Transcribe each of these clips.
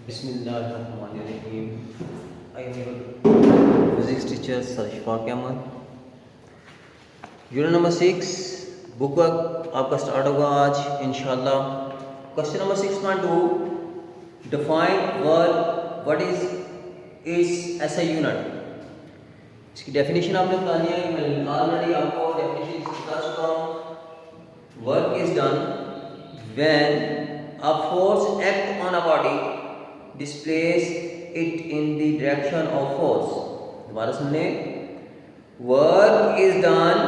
बिस्मिल्लाहिर्रहमानिर्रहीम। I am your physics teacher सरशफाक Ahmad. Unit number 6 book work आपका start होगा आज इंशाल्लाह। Question number 6.2 define work what is it's S a unit. इसकी definition आपने बतानी है। मैं ऑलरेडी आपको डेफिनेशन बता चुका हूँ। Work is done when a force act on a body displace it in the direction of force। दोबारा सुनने। Work is done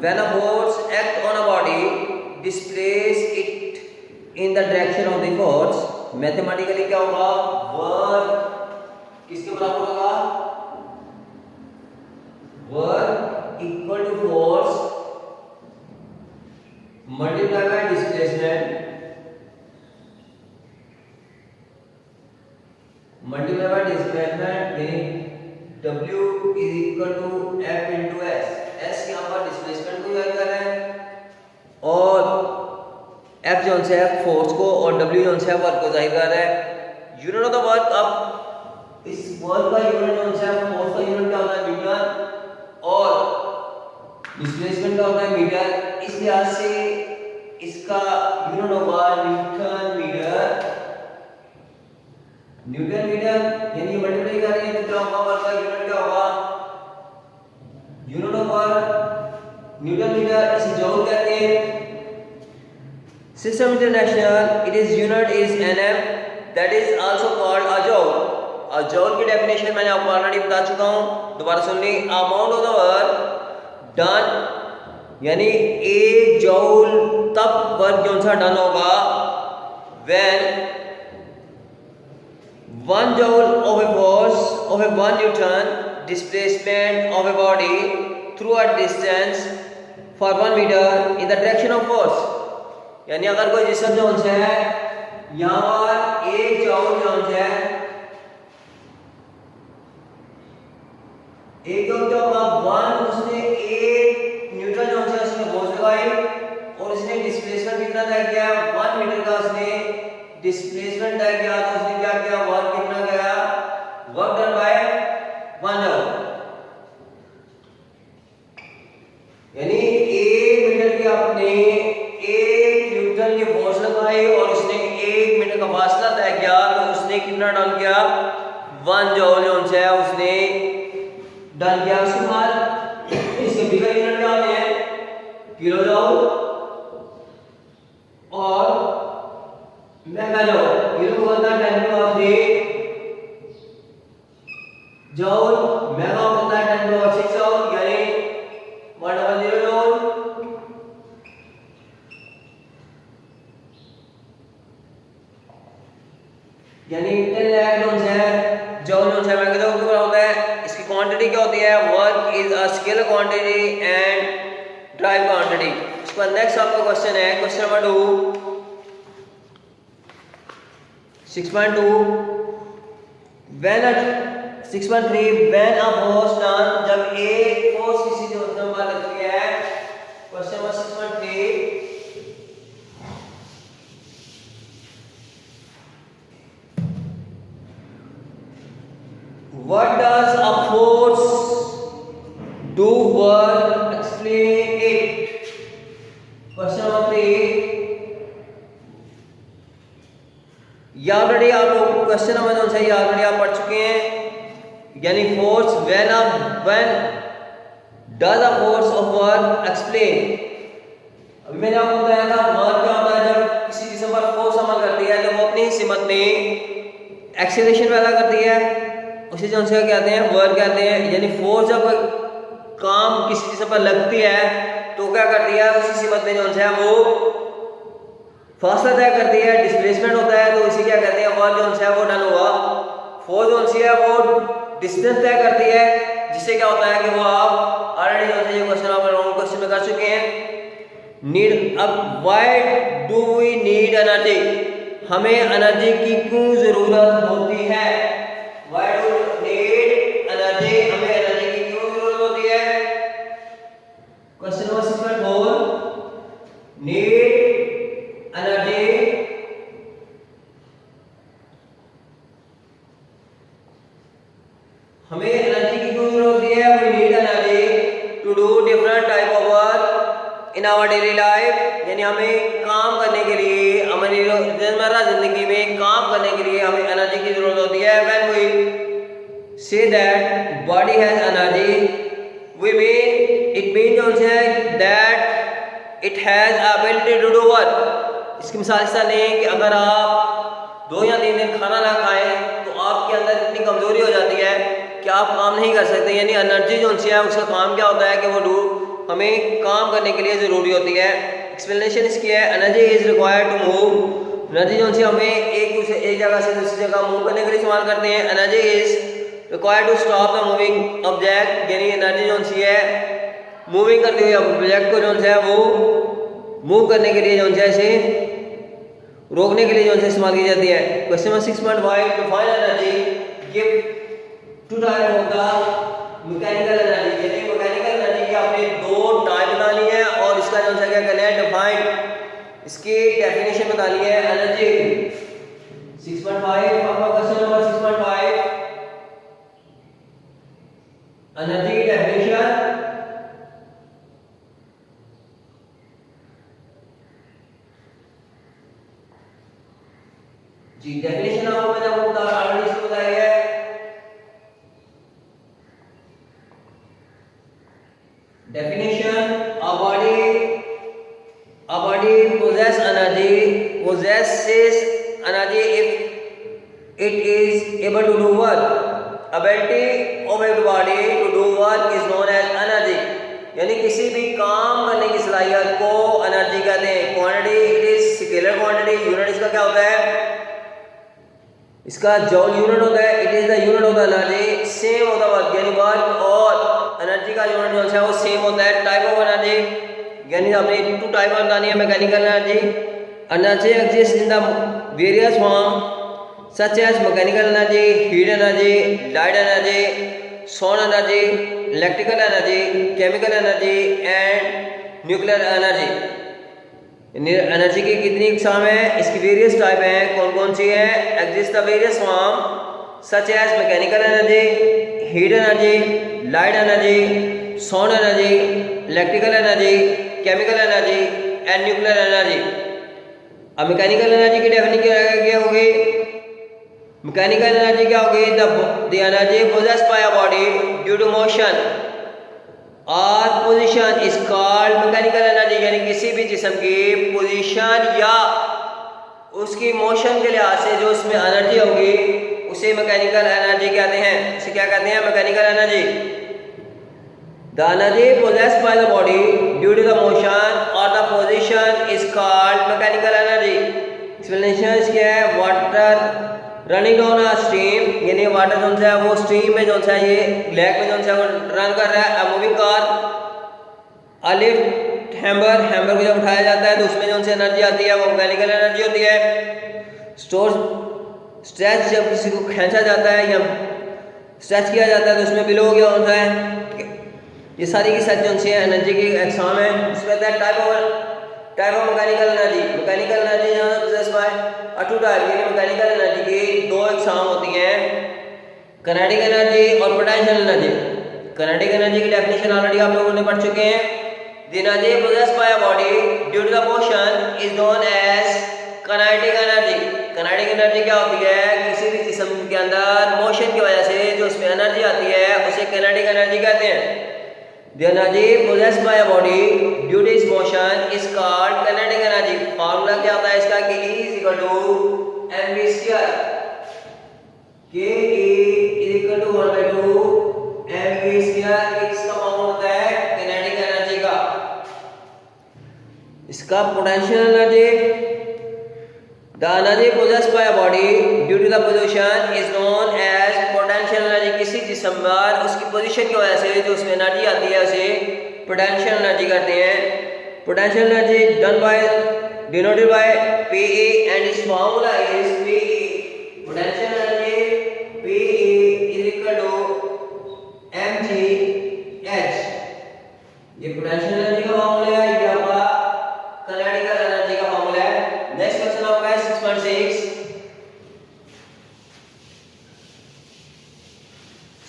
when a force act on a body displace it in the direction of the force। Mathematically क्या होगा? Work किसके बराबर होगा? Work equal to force multiply by displacement multiply by displacement यानी W is equal to F into S। S यहाँ पर displacement को use कर रहे हैं और F जो है फोर्स को और W जो है वर्क को जाहिर कर रहा है। यूनिट ऑफ द वर्क, अब इस वर्क का यूनिट जो है फोर्स का यूनिट क्या होता है? मीटर और डिस्प्लेसमेंट का होता है मीटर। इस लिहाज से इसका यूनिट होगा न्यूटन मीटर। न्यूटन मीटर यानी मल्टीप्लाई कर रहे हैं तो क्या होगा? वर्क का यूनिट क्या होगा? Unit of work newton metre, इसे जूल कहते हैं। System international it is unit is nm that is also called a joule. A joule की डेफिनेशन मैंने आपको ऑलरेडी बता चुका हूं, दोबारा सुन ली। Amount of the work done यानी 1 जूल तब वर्क जो सा डन होगा when 1 joule of a force of a 1 Newton displacement of a body through a distance for 1 meter in the direction of force। यानी अगर कोई जिस्म जो है यहाँ पर 1 जूल जो है 1 जूल क्या होगा? 1 उसने 1 न्यूटन जो है उसने फोर्स लगाई और उसने डिस्प्लेसमेंट कितना तय किया? 1 मीटर का उसने डिस्प्लेसमेंट तय किया। तो उसने क्या किया? वर्क कितना गया? वर्क डन बाय 1 जूल यानी 1 मीटर की आपने 1 न्यूटन की फोर्स लगाई और उसने 1 मीटर का फासला तय किया तो उसने कितना डन किया? 1 जूल जो है उसने डन किया। उसके बाद इसके बिगर यूनिट क्या होते हैं? किलो जूल और मेगा जूल। किलो को होता है 10 पावर 3 जूल, मेगा होता है 10 पावर 6 जूल यानी 1/0 जूल। यानी 10 लाख जूल है जूल जो है मेगा जूल के बराबर होता है। इसकी क्वांटिटी क्या होती है? Work is a scalar quantity and drive quantity. इसके बाद नेक्स्ट आपका क्वेश्चन है question number 2 6.2 when a 6.3 when a force done जब एक फोर्स किसी जो पर लगती है। Question number 6.3 what does a force do work explain it। Question number 3 ये ऑलरेडी आप लोग क्वेश्चन नंबर जो है ये ऑलरेडी आप पढ़ चुके हैं। यानी force when does a force of work explain. अभी मैंने आपको बताया था वर्क क्या होता है? जब किसी जिस्म पर फोर्स अमल करती है तो वो अपनी सिमत में एक्सीलरेशन पैदा करती है, उसे जो है कहते हैं वर्क कहते हैं। यानी फोर्स जब काम किसी जिस्म पर लगती है तो क्या करती है? उसी सिमत में जो है वो फासला तय करती है, डिस्प्लेसमेंट होता है तो इसे क्या कहते हैं? वर्क जो है वो डन हुआ। फोर्स जो है वो डिस्टेंस तय करती है जिससे क्या होता है कि वो आप ऑलरेडी जो है ये क्वेश्चन आप लॉन्ग क्वेश्चन में कर चुके हैं। नीड, अब why do we need energy? हमें एनर्जी की क्यों जरूरत होती है? Why do need energy? हमें एनर्जी की क्यों जरूरत होती है? Question number 6.4 need energy. हमें एनर्जी की क्यों जरूरत होती है? We need energy to do different type of work in our daily life, यानी हमें काम करने के लिए, हमारी रोजमर्रा जिंदगी में काम करने के लिए हमें एनर्जी की जरूरत होती है। When we say that body has energy, we mean it mean that it has ability to do work. इसकी मिसाल इस तरह लें कि अगर आप 2 या 3 दिन खाना ना खाएं तो आपके अंदर इतनी कमजोरी हो जाती है कि आप काम नहीं कर सकते, यानी एनर्जी जो है उसका काम क्या होता है कि वो हमें काम करने के लिए ज़रूरी होती है। एक्सप्लेनेशन इसकी है, energy is required to move. Energy जो है हमें एक जगह से दूसरी जगह मूव करने के लिए इस्तेमाल करते हैं। Energy is required to stop the moving object, यानी एनर्जी जो है मूविंग करते हुए ऑब्जेक्ट को जो है वो मूव करने के लिए जो है इसे रोकने के लिए जो है इस्तेमाल की जाती है। Question number 6.5 to find energy give two type of the mechanical energy, यानी मैकेनिकल एनर्जी की आपने 2 टाइप बतानी है और इसका जो है क्या करना है, डिफाइन, इसकी डेफिनेशन बतानी है। एनर्जी 6.5 आपका क्वेश्चन नंबर 6.5, एनर्जी की डेफिनेशन। जी डेफिनेशन आपको मैंने ऑलरेडी इसको बताया है। Definition: a body possesses energy if it is able to do work. Ability of a body to do work is known as energy. यानी किसी भी काम करने की सलाहियत को एनर्जी कहते हैं। Quantity it is scalar quantity, unit इसका क्या होता है, इसका जॉल यूनिट होता है। It is the unit of the energy, same of the work, यानी वर्क और एनर्जी का यूनिट जो है वो सेम होता है। टाइप ऑफ एनर्जी, यानी आपने 2 टाइप बतानी है mechanical energy. Energy exist in the various form such as mechanical energy, heat energy, light energy, sound energy, electrical energy, chemical energy and nuclear energy. Energy की कितनी इकसाम है, इसकी वेरियस टाइप हैं, कौन कौन सी है? Exist the various form such as mechanical energy, heat energy, light energy, sound energy, electrical energy, chemical energy and nuclear energy. अब मैकेनिकल एनर्जी की डेफिनेशन क्या होगी? मैकेनिकल एनर्जी क्या होगी? The energy possessed by a body due to motion और position is called mechanical energy, यानी किसी भी जिस्म की पोजीशन या उसकी मोशन के लिहाज से जो उसमें एनर्जी होगी उसे मैकेनिकल एनर्जी कहते हैं। उसे क्या कहते हैं? Mechanical energy. The energy possessed by the body due to the motion और the position is called mechanical energy. Explanation इसकी है, water running on a stream, यानी वाटर जो है वो स्ट्रीम में जो है ये लेक में जो है वो रन कर रहा है। A moving car, a lift hammer, hammer को जब उठाया जाता है तो उसमें जो है एनर्जी आती है वो मैकेनिकल एनर्जी होती है। स्टोर स्ट्रेच, जब किसी को खींचा जाता है या स्ट्रेच किया जाता है तो उसमें बिलो क्या होता है, ये सारी की सारी जो है एनर्जी की एग्जाम है। उसमें type of mechanical energy. Mechanical energy possessed by a 2 type, यानी मैकेनिकल एनर्जी की 2 एग्जाम होती हैं, काइनेटिक एनर्जी और पोटेंशियल एनर्जी। काइनेटिक एनर्जी की डेफिनेशन ऑलरेडी आप लोगों ने पढ़ चुके हैं। The energy possessed by a body due to the motion is known as kinetic energy. Kinetic energy क्या होती है? किसी भी जिस्म के अंदर मोशन की वजह से जो उसमें एनर्जी आती है उसे काइनेटिक एनर्जी कहते हैं। The energy possessed by a body due to its motion is called kinetic energy. Formula क्या होता है इसका कि E is equal to mv square, K is equal to 1/2 mv square। इसका फॉर्मूला होता है kinetic energy का। इसका potential energy, the energy possessed by a body due to the position is known as potential energy। किसी जिस्म पर उसकी position की वजह से जो उसमें एनर्जी आती है उसे पोटेंशियल एनर्जी कहते हैं। Potential energy done by denoted by PE and its formula is PE। Potential energy PE is equal to mgh। ये पोटेंशियल एनर्जी का फार्मूला है, ये आपका काइनेटिक एनर्जी का फार्मूला है। नेक्स्ट क्वेश्चन आपका है 6.6।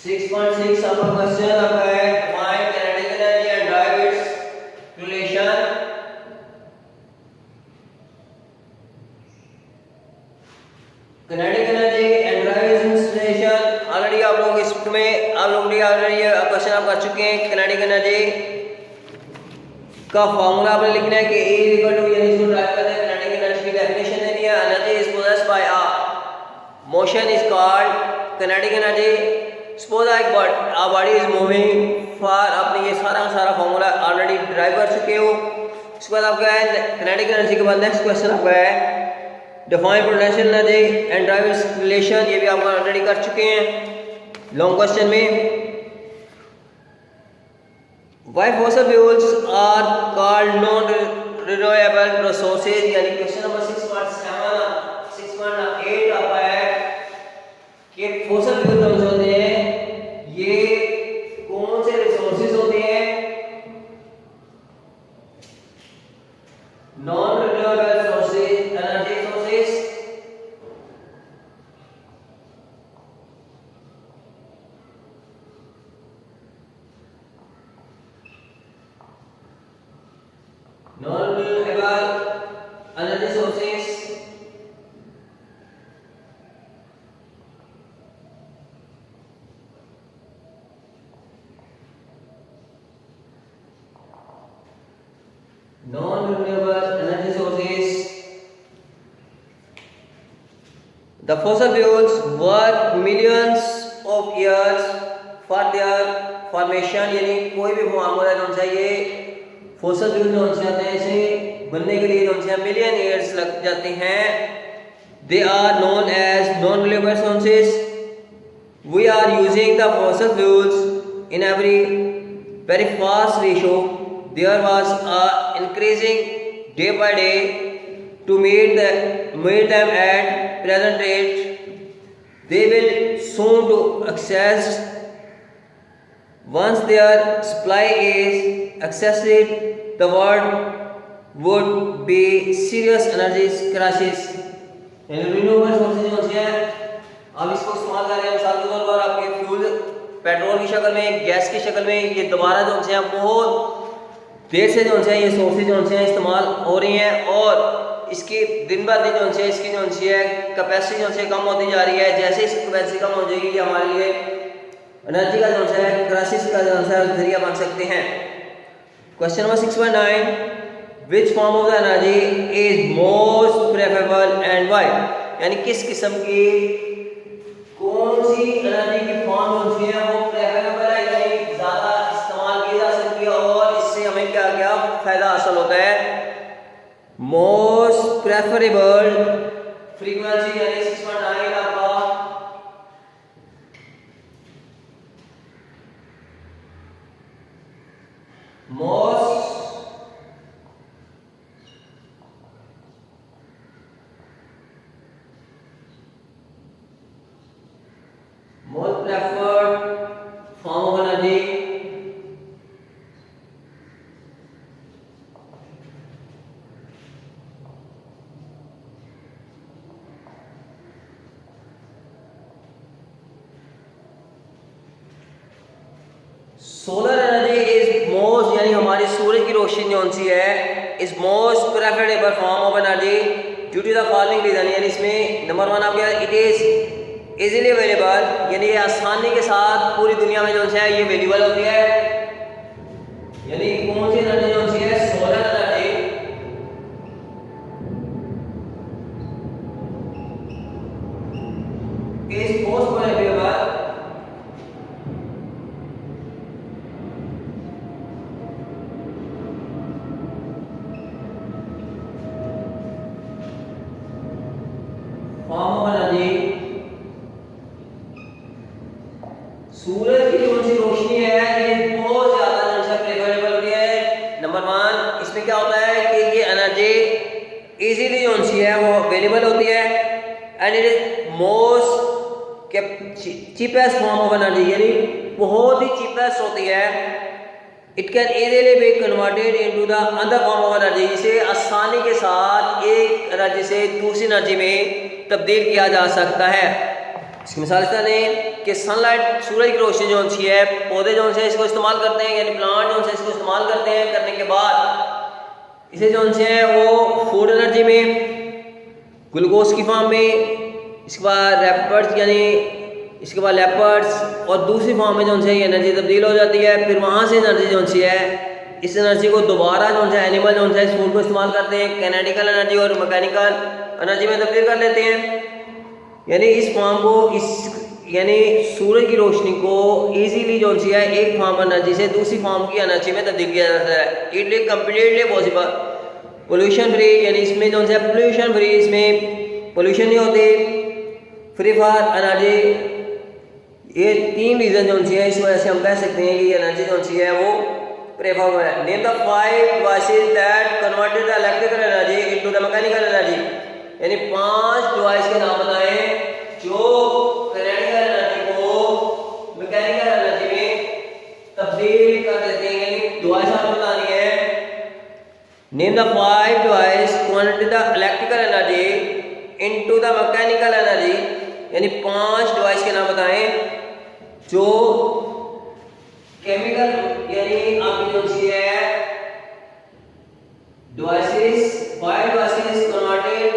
6.6 आपका क्वेश्चन आपका है define kinetic energy and drive its relation. Kinetic energy and drive its relation already आप लोग इसमें आप लोग ऑलरेडी क्वेश्चन आप कर चुके हैं। काइनेटिक एनर्जी का फार्मूला आपने लिखना है कि E इक्वल टू यानी इसको ड्राइव करते हैं काइनेटिक एनर्जी की डेफिनेशन देनी है। Energy is possessed by a motion is called kinetic energy. Suppose a body is moving far, आपने ये सारा फार्मूला ऑलरेडी ड्राइव कर चुके हो। उसके बाद आपका है काइनेटिक एनर्जी के बाद नेक्स्ट क्वेश्चन आपका है define potential energy and drive its relation, ये भी आप ऑलरेडी कर चुके हैं लॉन्ग क्वेश्चन में। Why fossil fuels are called non-renewable resources, यानी क्वेश्चन नंबर 6.8 आपका है कि fossil fuels जो होते हैं ये कौन से रिसोर्सेज होते हैं? non-renewable sources, energy sources। non-renewable energy sources the fossil fuels work millions of years for their formation, यानी कोई भी मामला जो चाहिए फॉसिल फ्यूल जो आते हैं इसे बनने के लिए जो मिलियन ईयर्स लग जाते हैं। They are known as non renewable sources. We are using the fossil fuels in every very fast ratio. There was a increasing day by day to meet them at present rate. They will soon to access. Once their supply is accessed, the world would be serious energy crisis. Renewable sources जो हैं आप इसको इस्तेमाल कर रहे हैं मिसाल के तौर पर आपके फ्यूल पेट्रोल की शक्ल में, गैस की शक्ल में, ये दोबारा जो हैं बहुत देर से जो हैं ये सोर्सेज जो हैं इस्तेमाल हो रही हैं और इसकी दिन ब दिन जो है इसकी जो है कैपेसिटी जो है कम होती जा रही है। जैसे इसकी कैपेसिटी कम हो जाएगी ये हमारे लिए एनर्जी का जो है क्राइसिस का जो है जरिया बन सकते हैं। Question number 6.9 which form of the energy is most preferable and why, यानी किस किस्म की कौन सी एनर्जी की फॉर्म जो है वो प्रेफरेबल है, यानी ज़्यादा इस्तेमाल की जा सकती है और इससे हमें क्या क्या फ़ायदा हासिल होता है। मोस्ट प्रेफरेबल फ्रीक्वेंसी यानी 6.9 आपका most preferred form of energy solar energy is most, यानी हमारी सूरज की रोशनी जो सी है is most preferable form of energy due to the following reason, यानी इसमें नंबर 1 आ गया इट इज इजीली अवेलेबल, यानी ये आसानी के साथ पूरी दुनिया में जो है ये अवेलेबल होती है। यानी कौन सी एनर्जी जो सी है solar energy is most preferable form of energy. सूरज की जो सी रोशनी है ये बहुत ज्यादा जो है प्रेफरेबल होती है। नंबर 1 इसमें क्या होता है कि ये एनर्जी इजीली जो सी है वो अवेलेबल होती है and it is most cheapest form of energy, यानी बहुत ही चीपेस्ट होती है। It can easily be converted into the other form of energy, इसे आसानी के साथ एक एनर्जी से दूसरी एनर्जी में तब्दील किया जा सकता है। इसकी मिसाल इस तरह दें कि सनलाइट सूरज की रोशनी जो सी है पौधे जो से इसको इस्तेमाल करते हैं, यानी प्लांट जो से इसको इस्तेमाल करते हैं, करने के बाद इसे जो से है वो फूड एनर्जी में, ग्लूकोज की फॉर्म में, इसके बाद रैपर्स यानी इसके बाद लेपर्ड्स और दूसरी फॉर्म में जो से एनर्जी तब्दील हो जाती है। फिर वहाँ से एनर्जी जो सी है इस एनर्जी को दोबारा जो है एनिमल जो है इस फूड को इस्तेमाल करते हैं, कैनेटिकल एनर्जी और मैकेनिकल एनर्जी में तब्दील कर लेते हैं। यानी इस फॉर्म को यानी सूरज की रोशनी को इजीली जो सी है एक फॉर्म एनर्जी से दूसरी फॉर्म की एनर्जी में तब्दील किया जाता है। It is completely possible, pollution free, यानी इसमें जो है पोल्यूशन फ्री, इसमें पोल्यूशन नहीं होती, फ्री फॉर एनर्जी। ये तीन रीजन जो है इस वजह से हम कह सकते हैं कि एनर्जी जो है वो प्रेफर है। Name the 5 devices that converted the electrical energy into the mechanical energy, यानी 5 डिवाइस के नाम बताएं जो कैनेटिकल एनर्जी को मैकेनिकल एनर्जी में तब्दील कर देते हैं। यानी डिवाइस आपको बतानी है। Name the 5 device converted the electrical energy into the mechanical energy, यानी 5 डिवाइस के नाम बताएं जो केमिकल यानी आपकी जो सी है devices 5 devices converted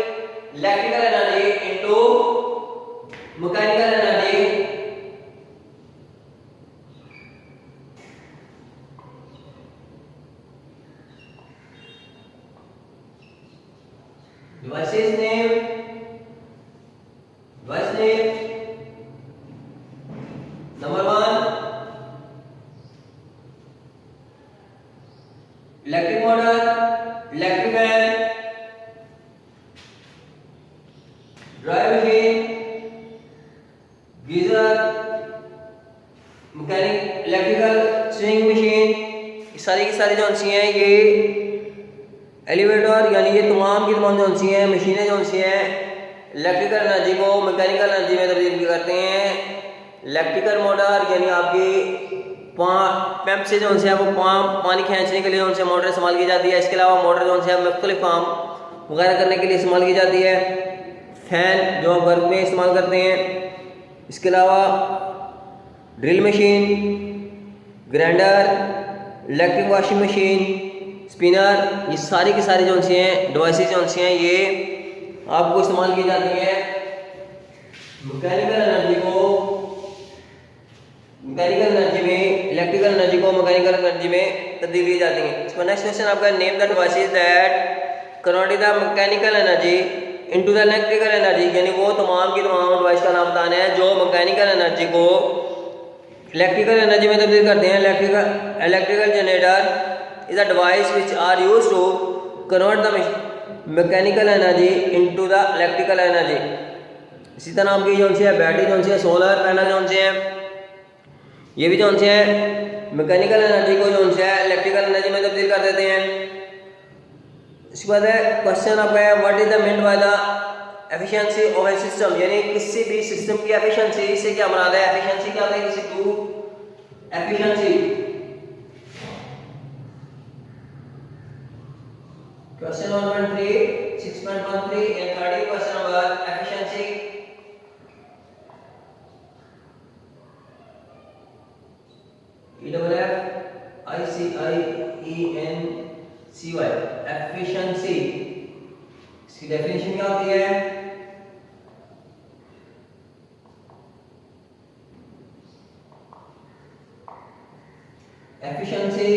electrical energy into mechanical energy. Devices name, device name number 1 electric motor, electric fan, dry machine, geyser, mechanic electrical swing machine, ये सारी की सारी जो सी हैं ये एलिवेटर, यानी ये तमाम की तमाम जो सी हैं मशीनें जो सी हैं इलेक्ट्रिकल एनर्जी को मैकेनिकल एनर्जी में तब्दील करते हैं। इलेक्ट्रिकल मोटर यानी आपकी पंप से जो है वो पानी खींचने के लिए उनसे मोटर इस्तेमाल की जाती है। इसके अलावा मोटर जो है मुख्तलिफ काम वगैरह करने के लिए इस्तेमाल की जाती है। फैन जो वर्क में इस्तेमाल करते हैं। इसके अलावा drill machine, grinder, electric washing machine, spinner, ये सारी की सारी जो सी हैं डिवाइसेस जो सी हैं ये आपको इस्तेमाल की जाती है मैकेनिकल एनर्जी को मैकेनिकल एनर्जी में, इलेक्ट्रिकल एनर्जी को मैकेनिकल एनर्जी में तब्दील की जाती है। इसका नेक्स्ट क्वेश्चन आपका name the devices that convert the mechanical energy into the electrical energy, यानी वो तमाम की तमाम डिवाइस का नाम बताना है जो मैकेनिकल एनर्जी को इलेक्ट्रिकल एनर्जी में तब्दील करते हैं। Electrical generator is a device which are used to convert the mechanical energy into the electrical energy. इसी तरह आपकी जो है बैटरी जो है, सोलर पैनल जो है, ये भी जो है मैकेनिकल एनर्जी को जो है इलेक्ट्रिकल एनर्जी में तब्दील कर देते हैं। इसके बाद है क्वेश्चन आपका है what is the mean by the efficiency of A system, यानी किसी भी सिस्टम की एफिशिएंसी, इससे क्या मराद है? एफिशिएंसी क्या होता है? किसी टू efficiency. Question 1.3 6.13 and 30 question number efficiency. EFFICIENCY efficiency, इसकी डेफिनेशन क्या होती है? Efficiency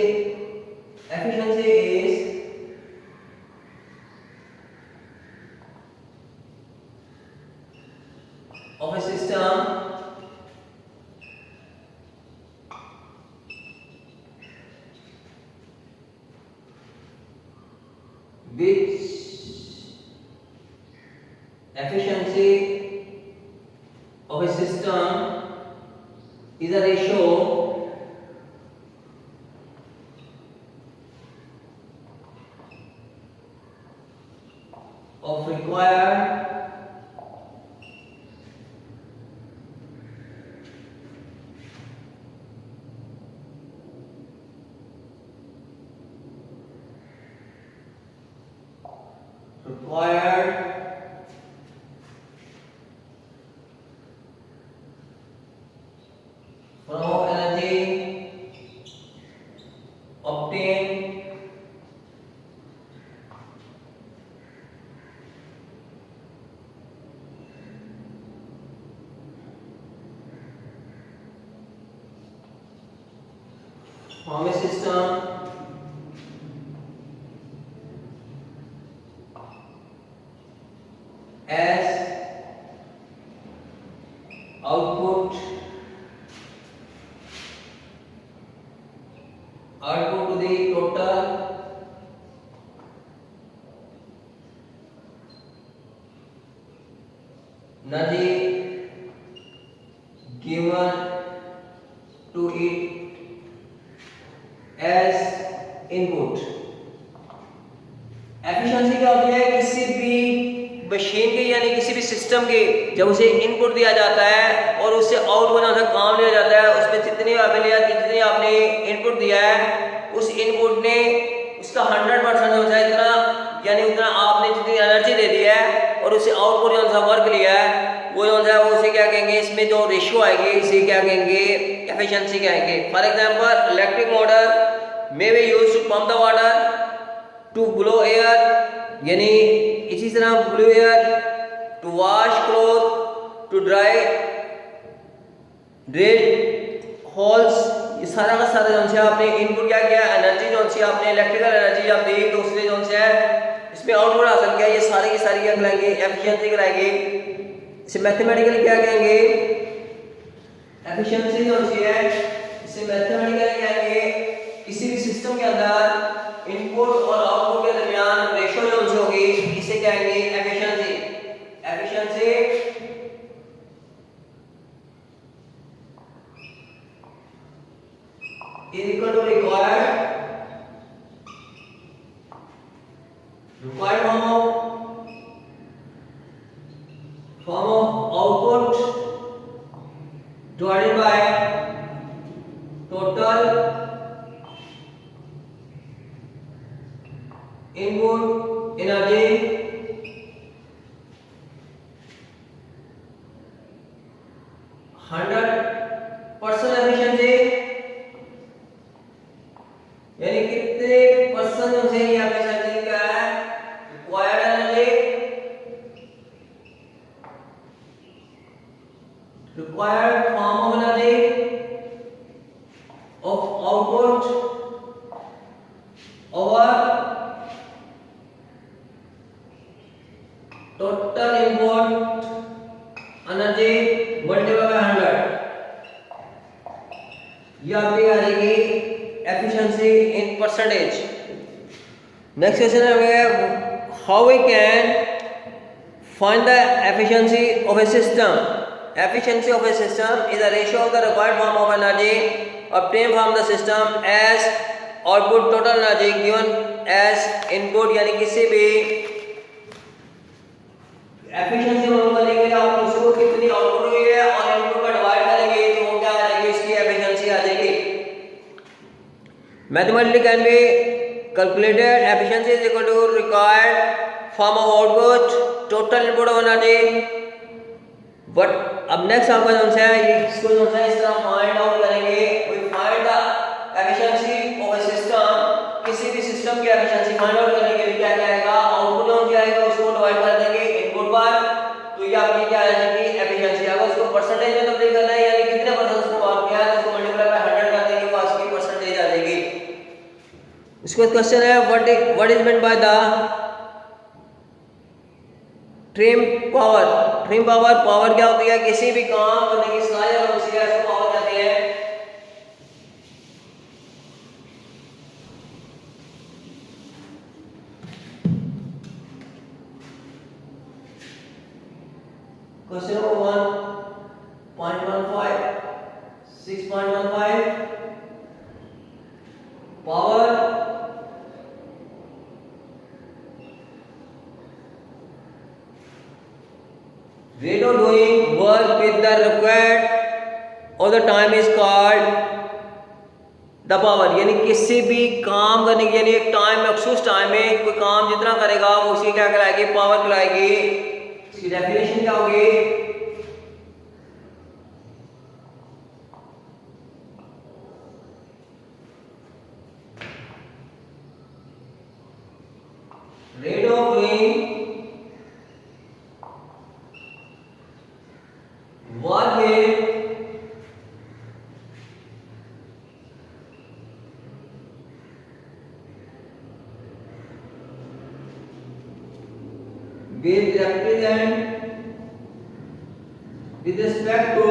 is of a system which efficiency of a system is a ratio of required form a system as output to the total energy given to it as input। Efficiency क्या होती है? किसी भी machine के यानी किसी भी system के जब उसे इनपुट दिया जाता है और उससे आउटपुट होना काम लिया जाता है, उसमें जितनी जितनी आपने इनपुट दिया है उस इनपुट ने उसका 100% हो जाए इतना, यानी उतना आपने जितनी एनर्जी दे दी है और उससे आउटपुट जो सा वर्क लिया है वो जो है वो उसे क्या कहेंगे, इसमें जो रेशियो आएगी इसे क्या कहेंगे, एफिशिएंसी कहेंगे। For example electric motor may be used to pump the water to blow air, यानी इसी तरह blow air to wash cloth to dry drill holes. ये सारा का सारा जो है आपने इनपुट क्या किया, एनर्जी जो है आपने इलेक्ट्रिकल एनर्जी आप दी तो उसने जो है इसमें आउटपुट हासिल किया। ये सारी की सारी क्या कहलाएंगे, एफिशिएंसी कहलाएंगे। इसे मैथमेटिकली क्या कहेंगे, एफिशिएंसी जो है इसे मैथमेटिकली कहेंगे किसी भी सिस्टम के अंदर इनपुट और आउटपुट के दरमियान रेशियो जो होगी इसे कहेंगे efficiency. Efficiency is equal to required form of output divided by total input energy %, efficiency यानी कितने परसेंट जो है यहाँ पे एफिशिएंसी का है, required energy required form of energy of output over total input energy multiplied by 100। ये आपकी आ जाएगी efficiency in percentage। Next question है how we can find the efficiency of a system। Efficiency of a system is a ratio of the required form of energy obtained from the system as output total energy given as input। यानी किसी भी efficiency हम करेंगे आप उसको कितनी output हुई है और इनपुट का डिवाइड करेंगे तो वो क्या आ जाएगी, इसकी efficiency आ जाएगी। Mathematically can be calculated efficiency is equal to required form of output total input of energy। But अब नेक्स्ट आपका जो है इसको जो है इस तरह फाइंड आउट करेंगे, we find the efficiency of a system. किसी भी सिस्टम की एफिशिएंसी फाइंड आउट करने के लिए क्या आएगा, आउटपुट जो आएगा उसको डिवाइड कर देंगे इनपुट पर, तो ये आपकी क्या आ जाएगी एफिशिएंसी। अगर उसको परसेंटेज में तब्दील करना है यानी कितने परसेंट उसको वर्क किया है तो उसको मल्टीप्लाई बाय 100 कर देंगे, वो उसकी परसेंटेज आ जाएगी। इसका क्वेश्चन है what is meant by the trim power. Trim power क्या होती है, किसी भी काम करने की सलाहियत होती है उसको पावर कहते हैं। Question number 1.15 6.15 power rate of doing work with the required or the time is called the power। यानी किसी भी काम करने की यानी एक टाइम मखसूस टाइम में कोई काम जितना करेगा वो उसी क्या कहलाएगी, पावर कहलाएगी। इसकी डेफिनेशन क्या होगी, rate of doing work with will represent with respect to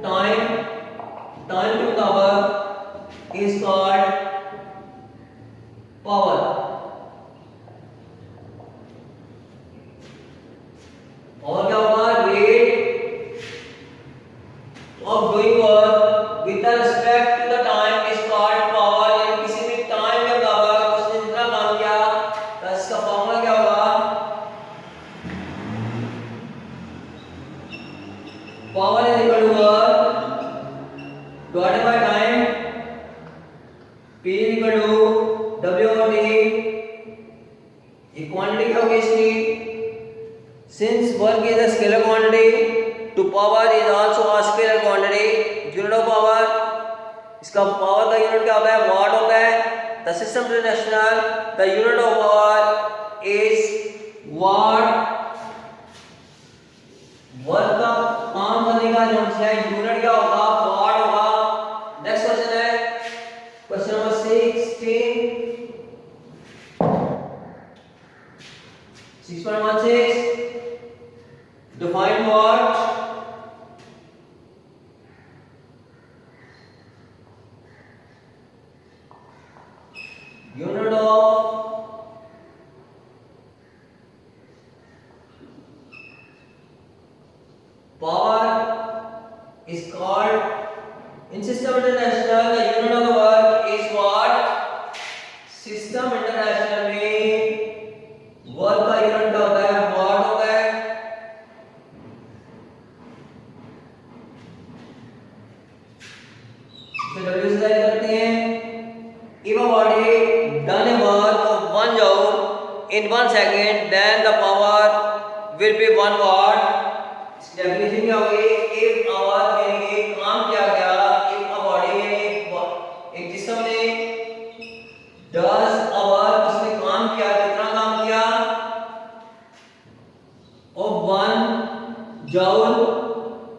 time. Time to power is called power. और क्या होगा, rate of doing work with the respect to the time is called power. यानी किसी भी time के बराबर उसने जितना काम किया तो इसका फॉर्मूला क्या होगा, power is equal to work divided by time. P is equal to W over T. ये क्वांटिटी क्या होगी इसकी, since work is a scalar quantity to power is also a scalar quantity. Unit of power, इसका power का unit क्या होता है, वाट होता है. The system international, the unit of power is watt. Work का काम करने का जो है यूनिट क्या होगा, वाट होगा. नेक्स्ट क्वेश्चन है question number 6.16. Define what? Unit of power is called, in System International the unit of the work is what? System International में वर्क का यूनिट क्या होता है, वाट होता है. तो W से जारी करते हैं. If a body done a work of 1 joule in 1 second, then the power will be 1 watt. इसकी डेफिनेशन क्या होगी, if hour यानी एक काम किया गया, if a body यानी एक जिस्म ने does a work, उसने काम किया, कितना काम किया, of 1 joule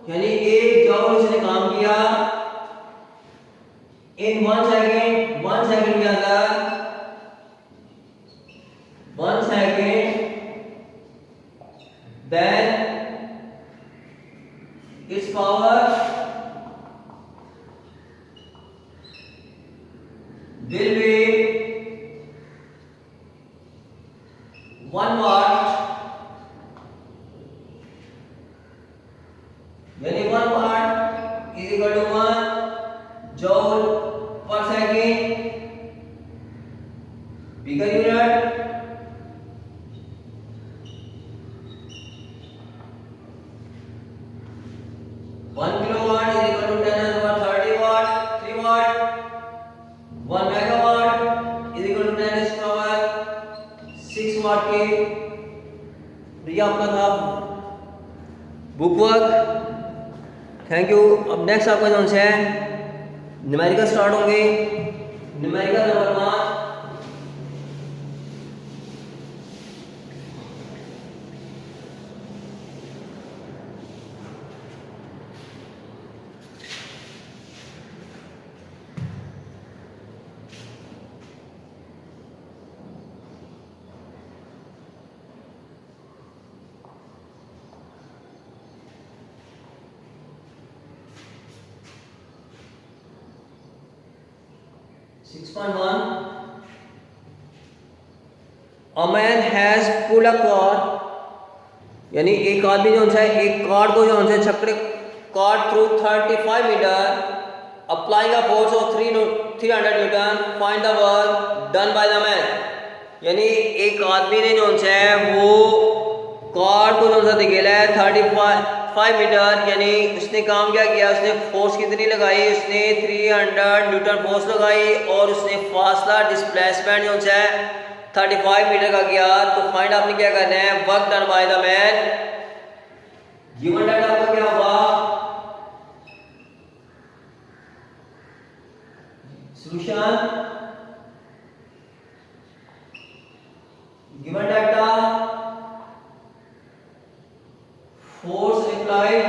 यानी 1 जूल उसने काम किया, in 1 second, 1 second के अंदर 1 second, then its power will be 1 watt. यानी 1 watt is equal to 1 joule per second. Bigger unit, one kilowatt is equal to 10 to the power 30 watt, 3 watt. 1 megawatt is equal to 10 to the power 6 watt के. ये आपका था book work. Thank you. अब next आपका जो है numerical start होंगे. Numerical number 1. A man has pulled a car, यानी एक आदमी जो है एक कार को जो है छकड़े car through 35 metre, applying a force of 300 newton. Find the work done by the man. यानी एक आदमी ने जो है वो कार को जो दिखेला है 35 मीटर, यानी उसने काम क्या किया, उसने फोर्स कितनी लगाई, उसने 300 न्यूटन फोर्स लगाई और उसने फासला डिस्प्लेसमेंट जो है 35 मीटर का किया. तो फाइंड आपने क्या करना है, work done by the man. Given data आपका क्या होगा, solution. Given data, force applied,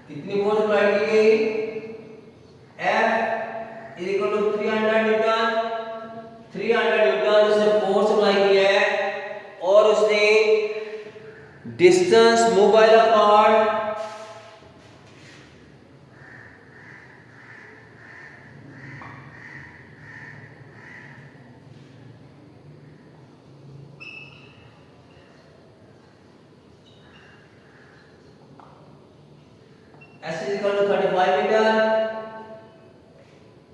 कितनी फोर्स अप्लाई की गई, F is equal to 300 newton. distance mobile apart, S is equal to 35 metre.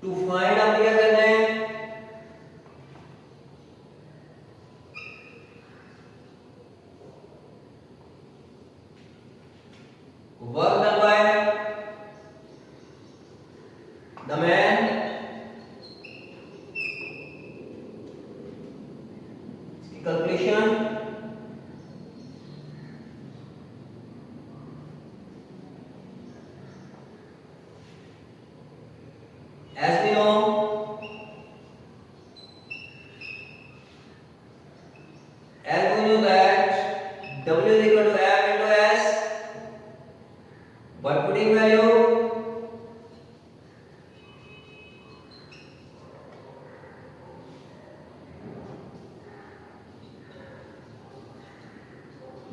To find आपको क्या करना है, work done by the man, इसकी calculation as we know that W is equal to F into S, by putting value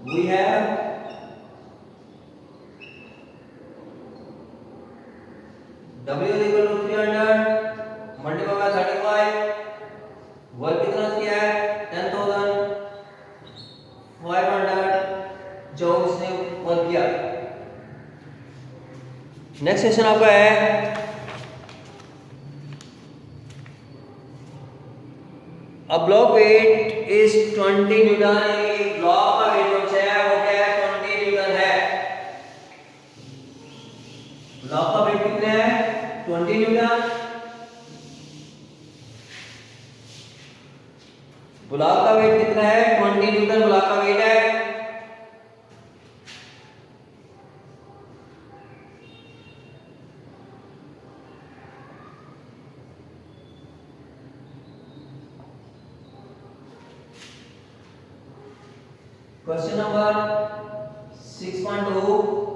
we have W is equal to 300 multiplied by 35, work कितना किया है 10,500 जो उसने वर्क किया। नेक्स्ट क्वेश्चन आपका है a block weight is 20 newton, block का weight जो है वो क्या है 20 न्यूटन है। ब्लॉक का वेट कितना है 20 न्यूटन। ब्लॉक का वेट कितना है 20 न्यूटन ब्लॉक का वेट है। Question number 6.2